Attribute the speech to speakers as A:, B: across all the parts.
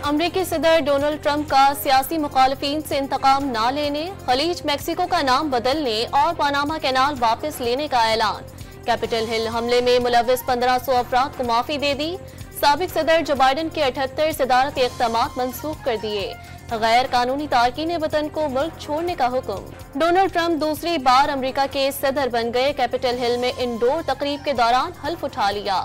A: अमरीकी सदर Donald Trump का सियासी मुखालफीन से इंतकाम न लेने, खलीज मैक्सिको का नाम बदलने और पनामा कैनाल वापस लेने का ऐलान। कैपिटल हिल हमले में मुलविस 1500 अफराद को माफी दे दी। साबिक सदर जो बाइडन के 78 सदारती इक़दामात मनसूख कर दिए। गैर कानूनी तारकीन वतन को मुल्क छोड़ने का हुक्म। डोनाल्ड ट्रंप दूसरी बार अमरीका के सदर बन गए। कैपिटल हिल में इंडोर तकरीब के दौरान हल्फ उठा लिया।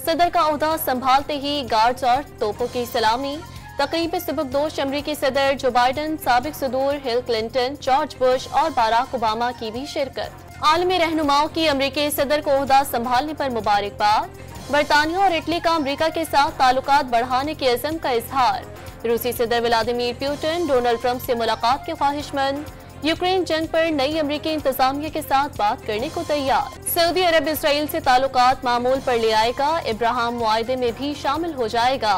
A: सदर का ओहदा संभालते ही गार्ड्स और तोपों की सलामी। तकरीब में सबकदोश अमरीकी सदर जो बाइडन, साबिक सदूर हिल क्लिंटन, जॉर्ज बुश और बाराक ओबामा की भी शिरकत। आलमी रहनुमाओं की अमरीकी सदर को ओहदा संभालने पर मुबारकबाद। बरतानिया और इटली का अमरीका के साथ ताल्लुकात बढ़ाने की अज़म का इजहार। रूसी सदर व्लादिमीर पुतिन डोनाल्ड ट्रंप से मुलाकात के ख्वाहिशमंद। यूक्रेन जंग पर नई अमरीकी इंतजामिया के साथ बात करने को तैयार। सऊदी अरब इसराइल से ताल्लुकात मामूल पर ले आएगा। इब्राहिम मुआहदे में भी शामिल हो जाएगा।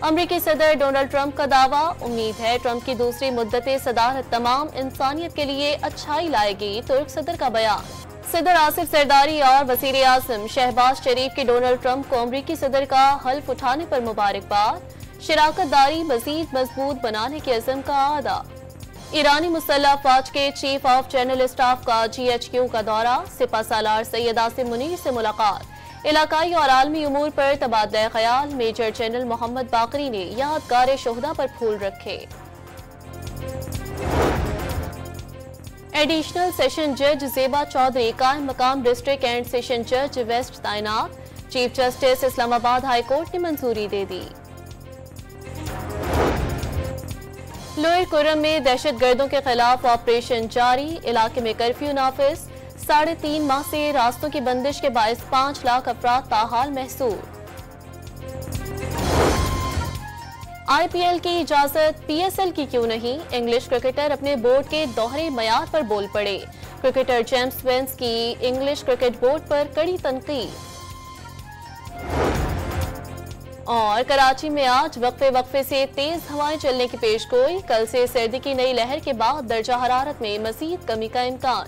A: अमरीकी सदर डोनाल्ड ट्रंप का दावा। उम्मीद है ट्रंप की दूसरी मुद्दत सदारत तमाम इंसानियत के लिए अच्छाई लाएगी। तुर्क सदर का बयान। सदर आसिफ जरदारी और वज़ीर आज़म शहबाज शरीफ के डोनाल्ड ट्रंप को अमरीकी सदर का हल्फ उठाने पर मुबारकबाद। शराकतदारी मज़ीद मजबूत बनाने के अज़म का आदा। ईरानी मुसल्लह अफवाज के चीफ ऑफ जनरल स्टाफ का GHQ का दौरा। सिपा सालार सैयद आसिम मुनीर से मुलाकात। इलाकाई और आलमी उमूर पर तबादला ख्याल। मेजर जनरल मोहम्मद बाकरी ने यादगार शोहदा पर फूल रखे। एडिशनल सेशन जज ज़ेबा चौधरी कायम मकाम डिस्ट्रिक्ट एंड सेशन जज वेस्ट तैनात। Chief justice Islamabad high court ने मंजूरी दे दी। लोअर कुरम में दहशतगर्दों के खिलाफ ऑपरेशन जारी। इलाके में कर्फ्यू नाफिज। 3.5 माह से रास्तों की बंदिश के बायस 5 लाख अफराद ताहाल महसूर। IPL की इजाजत PSL की क्यों नहीं? इंग्लिश क्रिकेटर अपने बोर्ड के दोहरे मयार पर बोल पड़े। क्रिकेटर जेम्स वेंस की इंग्लिश क्रिकेट बोर्ड पर कड़ी तनकीद। और कराची में आज वक्फे से तेज हवाएं चलने की पेशगोई। कल से सर्दी की नई लहर के बाद दर्जा हरारत में मजीद कमी का इम्कान।